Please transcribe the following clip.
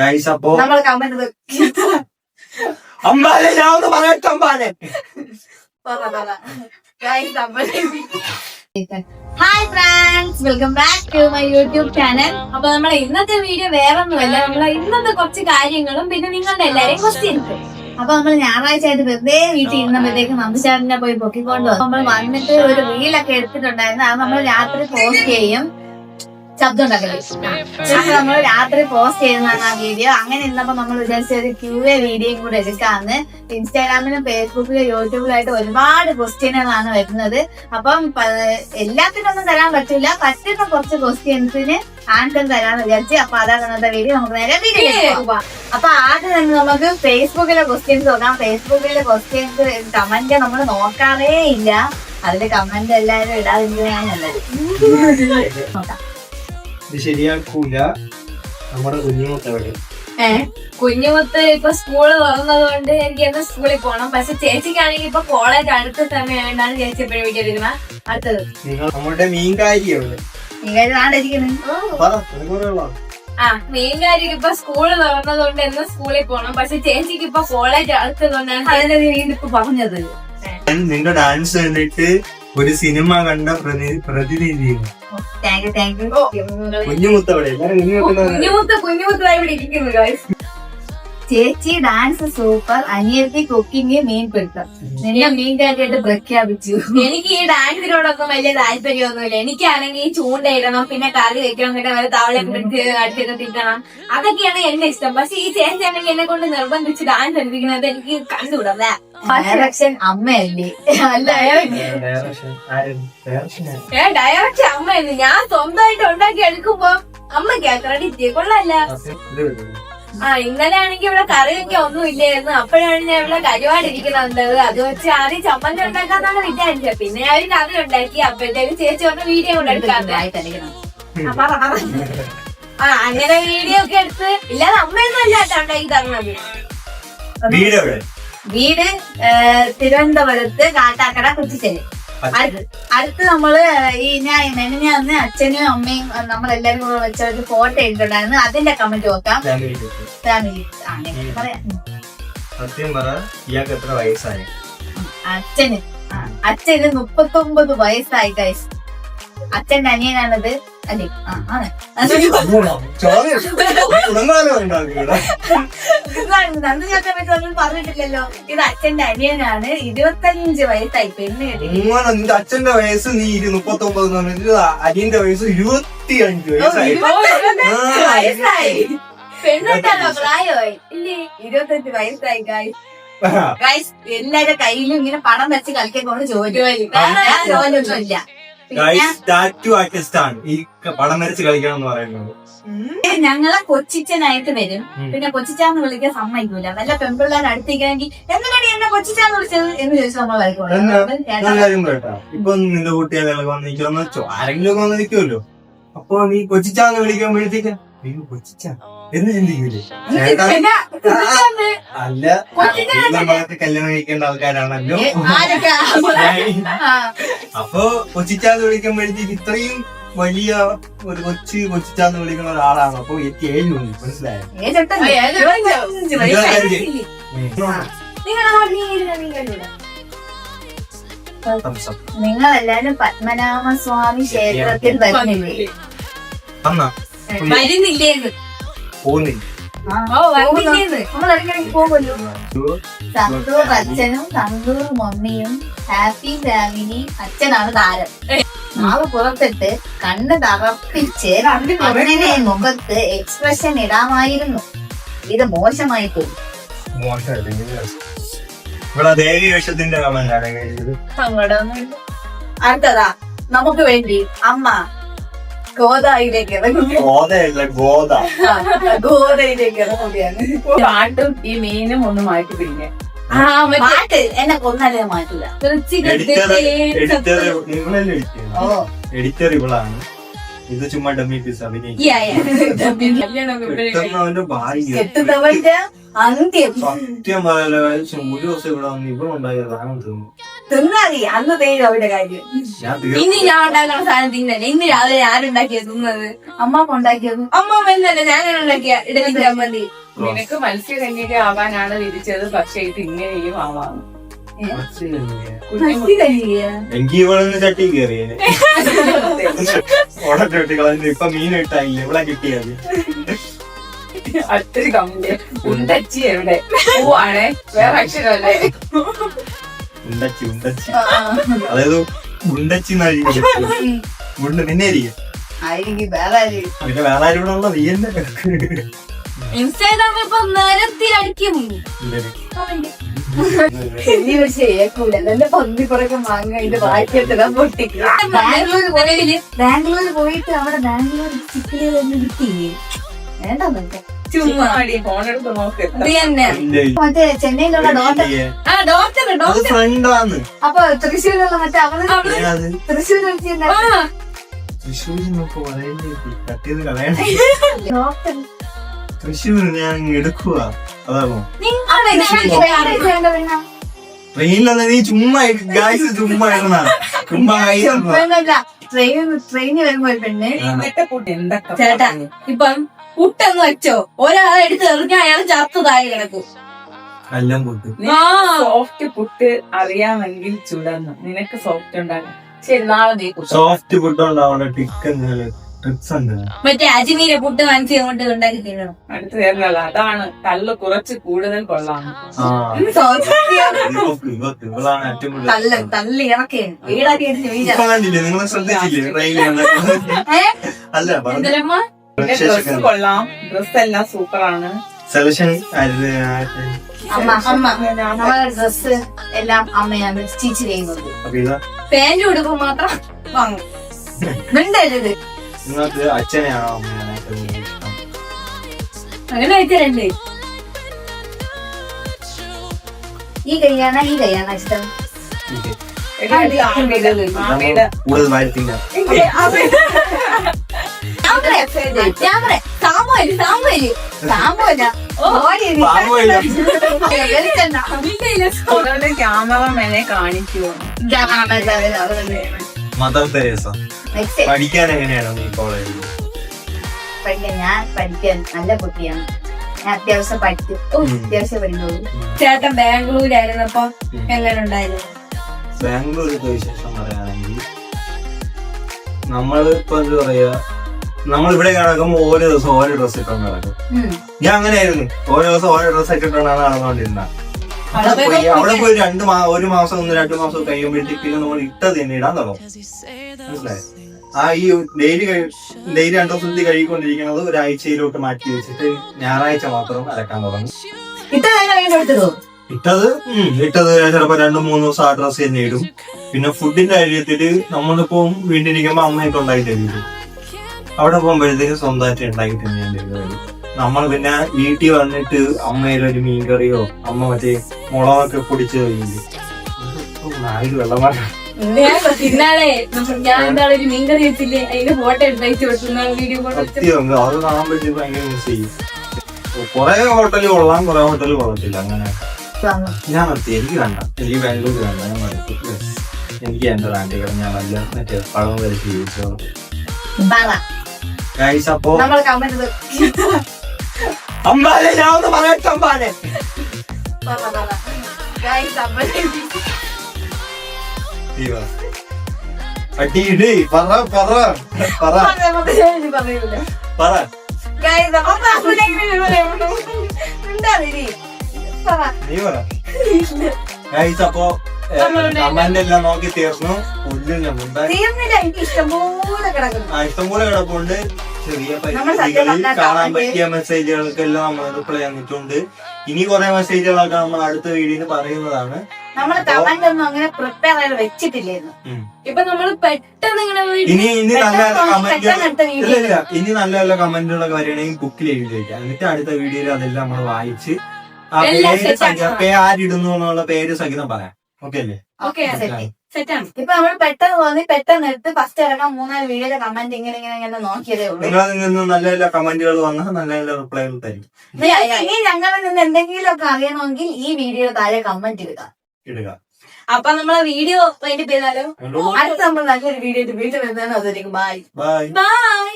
അപ്പൊ നമ്മൾ കമന്റ് അമ്പാലെ ഞാൻ ഒന്ന് പറയട്ടെ അമ്പാലെ. Hi friends, welcome back to my YouTube channel. അപ്പൊ നമ്മളെ ഇന്നത്തെ വീഡിയോ വേറൊന്നുമല്ല, നമ്മളെ ഇന്നത്തെ കുറച്ച് കാര്യങ്ങളും പിന്നെ നിങ്ങളുടെ എല്ലാരെയും ക്വസ്റ്റ്യൻസ്. അപ്പൊ നമ്മൾ ഞായറാഴ്ച ആയിട്ട് വെറുതെ വീട്ടിൽ ഇരുന്നപ്പോഴത്തേക്ക് നന്ദിശാറിനെ പോയി പൊക്കിക്കൊണ്ട് വന്നു. നമ്മൾ വന്നിട്ട് ഒരു റീലൊക്കെ എടുത്തിട്ടുണ്ടായിരുന്നു. അത് നമ്മൾ രാത്രി പോസ്റ്റ് ചെയ്യും. ശബ്ദം ഉണ്ടാക്കല് നമ്മൾ രാത്രി പോസ്റ്റ് ചെയ്യുന്നതാണ് ആ വീഡിയോ. അങ്ങനെ ഇരുന്നപ്പോ നമ്മൾ വിചാരിച്ച ഒരു QA വീഡിയോയും കൂടെ എടുക്കാന്ന്. ഇൻസ്റ്റാഗ്രാമിലും ഫേസ്ബുക്കിലും യൂട്യൂബിലായിട്ട് ഒരുപാട് ക്വസ്റ്റ്യനുകളാണ് വരുന്നത്. അപ്പം എല്ലാത്തിനൊന്നും തരാൻ പറ്റില്ല, പറ്റുന്ന കുറച്ച് ക്വസ്റ്റ്യൻസിന് ആൻസർ തരാന്ന് വിചാരിച്ച്. അപ്പൊ അതാണ് ഇന്നത്തെ വീഡിയോ. നമുക്ക് നേരെ വീഡിയോ പോവാം. അപ്പൊ ആദ്യം തന്നെ നമുക്ക് ഫേസ്ബുക്കിലെ ക്വസ്റ്റ്യൻസ് നോക്കാം. ഫേസ്ബുക്കിലെ ക്വസ്റ്റ്യൻസ് കമന്റ് നമ്മൾ നോക്കാറേ ഇല്ല. അതിന്റെ കമന്റ് എല്ലാവരും ഇടാതിരിക്കുന്നതാണ് നല്ലത്. നോക്കാം. ഇത് ശരിയാക്കൂല നമ്മുടെ കുഞ്ഞുമുത്തവിടെ. കുഞ്ഞുമുത്ത് ഇപ്പൊ സ്കൂള് തുറന്നത് കൊണ്ട് എനിക്ക് എന്ന് സ്കൂളിൽ പോകണം. പക്ഷെ ചേച്ചിക്കാണെങ്കിൽ ഇപ്പൊ കോളേജ് അടുത്ത സമയമായിട്ടാണ് ചേച്ചി എപ്പോഴും വീട്ടിലിരിക്കുന്നത്. അടുത്തത് നമ്മുടെ മീൻകാരി എവിടെ? മീൻകാരിക്ക് ഇപ്പൊ സ്കൂള് തുറന്നത് കൊണ്ട് എന്ന് സ്കൂളിൽ പോകണം. പക്ഷെ ചേച്ചിക്ക് ഇപ്പൊ കോളേജ് അടുത്തതുകൊണ്ടാണ് അതിന്റെ വീണ്ടിപ്പോ പറഞ്ഞത്. നിന്റെ ഡാൻസ് കണ്ടിട്ട് ഒരു സിനിമ കണ്ട പ്രതിനിധിയാണ് കുഞ്ഞുമുത്തവിടെ. കുഞ്ഞുമുത്തായി ഇവിടെ ഇരിക്കുന്നു ഗൈസ്. ചേച്ചി ഡാൻസ് സൂപ്പർ, അനിയത്തി കുക്കിംഗ്, മീൻ പിടുത്തം. നിന്നെ മീൻകാരിയായിട്ട് പ്രഖ്യാപിച്ചു. എനിക്ക് ഈ ഡാൻസിനോടൊന്നും വലിയ താല്പര്യമൊന്നുമില്ല. എനിക്കാണെങ്കിൽ ഈ ചൂണ്ടയിടണം, പിന്നെ കറി വെക്കണം, പിന്നെ വല്ല താവളൊക്കെ പിടിച്ച് അടിച്ചൊക്കെ തിന്നണം, അതൊക്കെയാണ് എന്റെ ഇഷ്ടം. പക്ഷെ ഈ ചേച്ചി ആണെങ്കിൽ എന്നെ കൊണ്ട് നിർബന്ധിച്ച് ഡാൻസ് എടുപ്പിക്കുന്നത് എനിക്ക് കണ്ടുകൂടാ. ഡയറക്ഷൻ അമ്മയല്ലേ? അല്ല, ഡയറക്ഷൻ അമ്മയല്ലേ. ഞാൻ സ്വന്തമായിട്ട് ഉണ്ടാക്കി എടുക്കുമ്പോ അമ്മയ്ക്കാ ക്രെഡിറ്റ്. കൊള്ളാല്ല. ഇന്നലെ ആണെങ്കിൽ ഇവിടെ കറിയൊക്കെ ഒന്നും ഇല്ലായിരുന്നു. അപ്പോഴാണ് ഞാൻ ഇവിടെ കരുവാടിരിക്കുന്നത്. അത് വെച്ച് ആദ്യം ചമ്മന്തി ഉണ്ടാക്കാന്നാണ് വിചാരിച്ചത്. പിന്നെ ഞാൻ കറി ഉണ്ടാക്കി. അപ്പോഴത്തേക്ക് ചേച്ചി വന്ന് വീഡിയോ കൊണ്ട് എടുക്കാതെ അങ്ങനെ വീഡിയോ ഒക്കെ എടുത്ത്. ഇല്ലാതെ അമ്മയൊന്നും അല്ലാത്ത ഉണ്ടാക്കി തന്നത്. വീട് തിരുവനന്തപുരത്ത് കാട്ടാക്കട കുറ്റിച്ചേരി. അടുത്ത് നമ്മള് ഈ ഞാൻ മെനഞ്ഞാന്ന് അച്ഛനും അമ്മയും നമ്മളെല്ലാരും കൂടെ വെച്ച ഒരു ഫോട്ടോ ഇട്ടിട്ടുണ്ടായിരുന്നു. അതിന്റെ കമന്റ് നോക്കാം. ഫാമിലി പറയാം. അച്ഛന് 39 വയസ്സായി ഗൈസ്. അച്ഛന്റെ അനിയനാണത്. അല്ലേ? ആണ്. പറഞ്ഞിട്ടില്ലല്ലോ. ഇത് അച്ഛന്റെ അനിയനാണ്. 25 വയസ്സായി. പെണ്ണ് നിന്റെ അച്ഛന്റെ വയസ്സ് നീ 39, അനിയന്റെ വയസ്സ് 25 വയസ്സായി. പെണ്ണുണ്ടല്ലോ പ്രായമായി ഇല്ലേ? 25 വയസ്സായി ഗൈസ്. ഗൈസ് എല്ലാരുടെ കയ്യിലും ഇങ്ങനെ പടം വെച്ച് കളിക്കാൻ ജോലിയൊന്നുമില്ല. ടാറ്റു ആർട്ടിസ്റ്റാണ് ഈ പടം വരച്ച് കളിക്കണം എന്ന് പറയുന്നത്. ഞങ്ങളെ കൊച്ചിച്ചനായിട്ട് വരും. പിന്നെ കൊച്ചിച്ചാന്ന് വിളിക്കാൻ സമ്മതിക്കൂല. വല്ല പെൺപിള്ളേർ അടുത്തേക്കാണെങ്കിൽ എന്തിനാണ് എന്നെ കൊച്ചിച്ചാന്ന് വിളിച്ചത് എന്ന് ചോദിച്ചാൽ നമ്മൾ കേട്ടാ. ഇപ്പൊ നിന്റെ കുട്ടികളെ വന്നിരിക്കണം ആരെങ്കിലും ഒക്കെ വന്നിരിക്കുമല്ലോ. അപ്പൊ നീ കൊച്ചിച്ചാന്ന് വിളിക്കുമ്പോഴത്തേക്ക് കൊച്ചിച്ചാ എന്ന് ചിന്തിക്കൂലേ? അല്ല, നമ്മളൊക്കെ കല്യാണം കഴിക്കേണ്ട ആൾക്കാരാണല്ലോ. അപ്പൊ കൊച്ചിച്ചാന്ന് വിളിക്കുമ്പോഴത്തേക്ക് ഇത്രയും വലിയ ഒരു കൊച്ചിച്ചാന്ന് വിളിക്കുന്ന ഒരാളാണ്. അപ്പൊ 27 മനസ്സിലായോ? നിങ്ങളെല്ലാരും പത്മനാഭസ്വാമി ക്ഷേത്രത്തിൽ വരുന്നില്ലേ? വരുന്നില്ലേന്ന് പോകുന്നില്ല. പോകുമല്ലോ. സന്തൂർ അച്ഛനും സന്തൂർ മമ്മിയും ഹാപ്പി ഫാമിലി. അച്ഛനാണ് താരം. നാളെ പുറത്തിട്ട് കണ്ണ് തറപ്പിച്ച് അങ്ങനെ മുഖത്ത് എക്സ്പ്രഷൻ ഇടാമായിരുന്നു. ഇത് മോശമായി പോയി. അടുത്തതാ നമുക്ക് വേണ്ടി അമ്മ ഗോദയിലേക്ക് ഇറങ്ങുകയാണ്. പാട്ടും ഈ മീനും ഒന്ന് മാറ്റി പിടിക്കാൻ. പാട്ട് എന്നെ കൊന്നല്ലേ മാറ്റൂല. എഡിറ്റർ ഇവളാണ്. ഇത് ചുമ്മാ ഡമ്മി പീസ് അഭിനയിക്കും. അന്ത്യം സത്യം പറയല. ഒരു ദിവസം ഇവിടെ വന്ന് ഇവളുണ്ടായ റാങ്ങ് തോന്നുന്നു. തിന്നാതി അന്ന് തേരും അവരുടെ കാര്യം. ഞാൻ ഇനി ഞാൻ ഉണ്ടാക്കുന്ന സാധനം തിന്നല്ലേ. ഇന്ന് രാവിലെ ആരുണ്ടാക്കിയ തിന്നത്? അമ്മ ഉണ്ടാക്കിയത്. അമ്മ എന്നല്ലേ ഞാൻ ഉണ്ടാക്കിയ ഇഡലി ചമ്മന്തി. നിനക്ക് മത്സ്യകന്യക ആവാനാണ് വിധിച്ചത്, പക്ഷെ ഇത് ഇങ്ങനെയും ആവാം. എനിക്ക് ഇവിടെ ചട്ടി കയറിയേ ഓടച്ചട്ടി കളഞ്ഞു. ഇപ്പൊ മീൻ ഇട്ടായില്ല, ഇവിടെ കിട്ടിയത്. അത്രയും കമ്മില് ഉണ്ടച്ചി എവിടെ പൂവാണേ, വേറെ അക്ഷരമല്ലേ. ഉണ്ടച്ചി ഉണ്ടച്ചി അതായത് ഉണ്ടച്ചി ഉണ്ട്. പിന്നെ ആയിരിക്കും ആയിരിക്കും വേറെ ആരും. പിന്നെ വേറെ ആരും ഇവിടെ ഉള്ള നീ തന്നെ ഇൻസ്റ്റാഗ്രാം ഇപ്പൊ നിരത്തിലടിക്കും. ചെല്ലി പക്ഷേ ഏക്കൂല. നല്ല പന്നി പുറകെ വാങ്ങ അതിന്റെ വായിക്കെത്തിടാൻ പൊട്ടിക്കുക. ബാംഗ്ലൂർ പോയിട്ട് അവിടെ ബാംഗ്ലൂർ ചിക്കല് തന്നെ കിട്ടിയില്ലേ? വേണ്ട ചുമ്മാ ഫോൺ എടുത്ത് നോക്ക്. ഇത് തന്നെ മറ്റേ ചെന്നൈയിലുള്ള ഡോക്ടർ. ആ ഡോക്ടർ അത് ഫ്രണ്ടാന്ന്. അപ്പൊ തൃശ്ശൂരുള്ള മറ്റേ അവള് തൃശ്ശൂർ തൃശ്ശൂരിനൊക്കെ കട്ട് ചെയ്ത് കളയണ. ഡോക്ടർ തൃശ്ശൂർ ഞാൻ എടുക്കുക. അതാണോ ട്രെയിനിലൊന്നും ട്രെയിനിലൊന്നും നീ ചുമ്മാ ഗായ്സ് ചുമ്മാ ഇടുന്ന ചുമ്മാ ട്രെയിനിൽ വരുമ്പോ ഒരു പെണ്ണ് ഇന്നത്തെ കൂട്ടി എന്തൊക്കെ ചേട്ടാ ഇപ്പം പുട്ടെന്ന് വെച്ചോ, ഒരാളെ എടുത്ത് എറിഞ്ഞ അയാൾ ചത്തതായി കിടക്കും. എല്ലാം പൊട്ട്. സോഫ്റ്റ് പുട്ട് അറിയാമെങ്കിൽ ചുടന്നു. നിനക്ക് സോഫ്റ്റ് ഉണ്ടാകും. ശരി, നാളെ നീ പുട്ട്. സോഫ്റ്റ് ഫുഡ് ഉണ്ടാവണ ടിക്കൻ ട്രിപ്സ് ഉണ്ട്. മറ്റേ അജ്മീരെ പുട്ട് വാങ്ങിച്ച് കൊണ്ട് ഉണ്ടാക്കി തിന്നണം. അടുത്ത് തരുന്നല്ല, അതാണ് കല്ല് കുറച്ച് കൂടുതൽ കൊള്ളാം. ഇവളാണ് ഏറ്റവും കൂടുതൽ. തള്ളി ഇറക്കി വീടാക്കി ഇപ്പൊ കണ്ടില്ലേ, നിങ്ങളെ ശ്രദ്ധിച്ചില്ലേ ട്രെയിനിൽ? അല്ല എന്തരമ്മ ഡ്രസ് കൊള്ളാം, ഡ്രസ് എല്ലാം സൂപ്പറാണ്. സെലക്ഷൻ അമ്മ നമ്മളെ ഡ്രസ് എല്ലാം അമ്മയാണ് സ്റ്റിച്ച് ചെയ്യുന്നത്. അപ്പൊ ഇതാ പാന്റ് കൊടുക്കും മാത്രം വാങ്ങും. മിണ്ടരുത്. നിങ്ങൾക്ക് അച്ഛനെയാണോ അമ്മയാണോ ഏറ്റവും കൂടുതൽ ഇഷ്ടം? അങ്ങനെ വെച്ചിട്ടുണ്ട്. ഈ കൈയാണോ ഇഷ്ടം? ഇത് എടി, അത് ആമിയുടെ കൂടുതൽ വാരത്തില്ല. ക്യാമറമാനെ കാണിക്കുമോ? മദർ തെരേസ പഠിക്കാൻ എങ്ങനെയാണോ നീ കോളേജിൽ? ഞാൻ പഠിക്കാൻ നല്ല കുട്ടിയാണ്. ഞാൻ അത്യാവശ്യം പഠിക്കും. അത്യാവശ്യം പഠിക്കുള്ളൂ. ചേട്ടൻ ബാംഗ്ലൂരായിരുന്നപ്പോ എങ്ങനെ ഉണ്ടായിരുന്നു? ബാംഗ്ലൂരിലത്തെ വിശേഷം പറയുകയാണെങ്കിൽ നമ്മള് ഇപ്പൊ എന്താ പറയാ, നമ്മളിവിടെ കിടക്കുമ്പോ ഓരോ ദിവസം ഓരോ ഡ്രസ് ഇട്ടോണ്ട് നടക്കും. ഞാൻ അങ്ങനെയായിരുന്നു, ഓരോ ദിവസം ഓരോ ഡ്രസ് ഒക്കെ ഇട്ടോണ്ടാണ് നടന്നുകൊണ്ടിരുന്നത്. അവിടെ പോയി ഒരു മാസം 1-2 മാസം കഴിയുമ്പോഴത്തേക്ക് നമ്മൾ ഇട്ടത് തന്നെ ഇടാൻ തുടങ്ങും. മനസ്സിലായി? ആ ഈ ഡെയിലി 2 ദിവസത്തിൽ കഴുകിക്കൊണ്ടിരിക്കുന്നത് ഒരാഴ്ചയിലോട്ട് മാറ്റി വെച്ചിട്ട് ഞായറാഴ്ച മാത്രം അലക്കാൻ തുടങ്ങും. ഇട്ടത് ചിലപ്പോ 2-3 ദിവസം ആ ഡ്രസ് തന്നെ ഇടും. പിന്നെ ഫുഡിന്റെ കാര്യത്തില് നമ്മളിപ്പോ വീട്ടിലിരിക്കുമ്പോ അമ്മയൊക്കെ ഉണ്ടാക്കി തരും. അവിടെ പോകുമ്പോഴത്തേക്ക് സ്വന്തമായിട്ട് ഉണ്ടാക്കി തന്നെയാണ് തരുന്നത്. നമ്മൾ പിന്നെ വീട്ടിൽ വന്നിട്ട് അമ്മയിലൊരു മീൻകറിയോ അമ്മ മറ്റേ മുളകൊക്കെ പൊടിച്ച് കഴിയില്ലേ, വെള്ളമാറ്റം. ഇന്നാളെ ഞാൻ എന്താളെ ഒരു മീൻകറി വെച്ചില്ലേ, അതിന്റെ ഫോട്ടോ എടുത്ത് വെക്കുന്ന വീഡിയോ സത്യം അത് കാണുമ്പോഴത്തേക്ക് ഭയങ്കര മിസ് ചെയ്യും. കുറെ ഹോട്ടല് കൊള്ളാം, കുറെ ഹോട്ടല് കൊള്ളത്തില്ല. അങ്ങനെ ഞാൻ നിർത്തി. എനിക്ക് വേണ്ട, എനിക്ക് ബാംഗ്ലൂർ വേണ്ട. ഞാൻ മടുത്തു. എനിക്ക് എന്റെ നാട്ടിൽ ഞാൻ വല്ല മറ്റേ പഴം വരച്ച് ജീവിച്ചോ. അപ്പോ അമ്പാലെ ഞാൻ ഒന്ന് പറയട്ടെ. അമ്പാലെ അടിയിട് പറ പറ പറ പറ. നീ പറ. ഗൈസ് അപ്പോ കമന്റ് എല്ലാം നോക്കി തീർന്നു. ഇഷ്ടംപോലെ കിടപ്പുണ്ട്. ചെറിയ പരിപാടികളിൽ കാണാൻ പറ്റിയ മെസ്സേജുകൾക്കെല്ലാം നമ്മൾ റിപ്ലൈ തന്നിട്ടുണ്ട്. ഇനി കുറെ മെസ്സേജുകളൊക്കെ നമ്മൾ അടുത്ത വീഡിയോയിൽ പറയുന്നതാണ്. നമ്മള് കമന്റ് ഒന്നും അങ്ങനെ പ്രിപ്പയർ ആയി വെച്ചിട്ടില്ലായിരുന്നു. ഇപ്പൊ നമ്മള് പെട്ടെന്ന് ഇങ്ങനെ ഇനി നല്ല കമന്റ് ഇനി നല്ല നല്ല കമന്റുകളൊക്കെ വരികയാണെങ്കിൽ ബുക്കിൽ എഴുതി വെക്കാം. എന്നിട്ട് അടുത്ത വീഡിയോയിൽ അതെല്ലാം നമ്മൾ വായിച്ച് ആ പേര് ആരിടുന്നു എന്നുള്ള പേര് സഹിതം പറയാം. ഓക്കെ അല്ലേ? സെറ്റാണ്. ഇപ്പൊ നമ്മൾ പെട്ടെന്ന് തോന്നി പെട്ടെന്ന് എടുത്ത് ഫസ്റ്റ് ഇറങ്ങാൻ 3-4 വീഡിയോയുടെ കമന്റ് ഇങ്ങനെ നോക്കിയതേ ഉള്ളൂ. നിങ്ങളിൽ നിന്ന് നല്ല നല്ല കമന്റുകൾ വന്നാൽ നല്ല നല്ല റിപ്ലൈകൾ തരും. ഇനി ഞങ്ങളിൽ നിന്ന് എന്തെങ്കിലും ഒക്കെ അറിയണമെങ്കിൽ ഈ വീഡിയോ താഴെ കമന്റ് ഇടുക. അപ്പൊ നമ്മളെ വീഡിയോ വേണ്ടി ചെയ്താലോ അടുത്ത നമ്മൾ നല്ലൊരു വീഡിയോ വീട്ടിൽ വരുന്നതാണ്. അതായിരിക്കും ബൈ ബൈ. ബൈ.